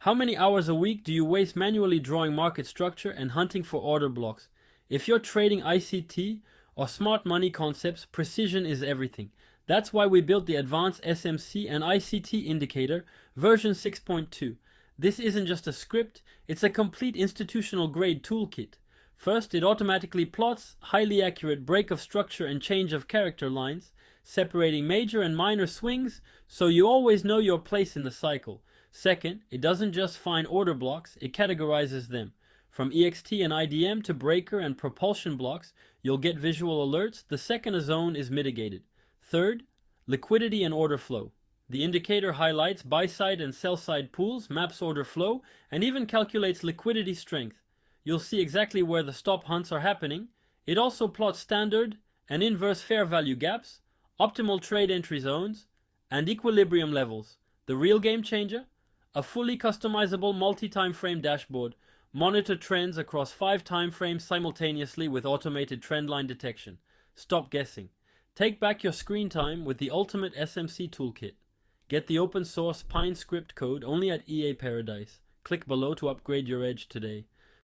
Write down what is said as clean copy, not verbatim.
How many hours a week do you waste manually drawing market structure and hunting for order blocks? If you're trading ICT or smart money concepts, precision is everything. That's why we built the advanced SMC and ICT indicator version 6.2. This isn't just a script, it's a complete institutional grade toolkit. First, it automatically plots highly accurate break of structure and change of character lines, separating major and minor swings so you always know your place in the cycle. Second, it doesn't just find order blocks, it categorizes them. From EXT and IDM to breaker and propulsion blocks, you'll get visual alerts the second a zone is mitigated. Third, liquidity and order flow. The indicator highlights buy-side and sell-side pools, maps order flow, and even calculates liquidity strength. You'll see exactly where the stop hunts are happening. It also plots standard and inverse fair value gaps, optimal trade entry zones, and equilibrium levels. The real game changer? A fully customizable multi-timeframe dashboard. Monitor trends across 5 timeframes simultaneously with automated trendline detection. Stop guessing. Take back your screen time with the ultimate SMC toolkit. Get the open source Pine script code only at EA Paradise. Click below to upgrade your edge today.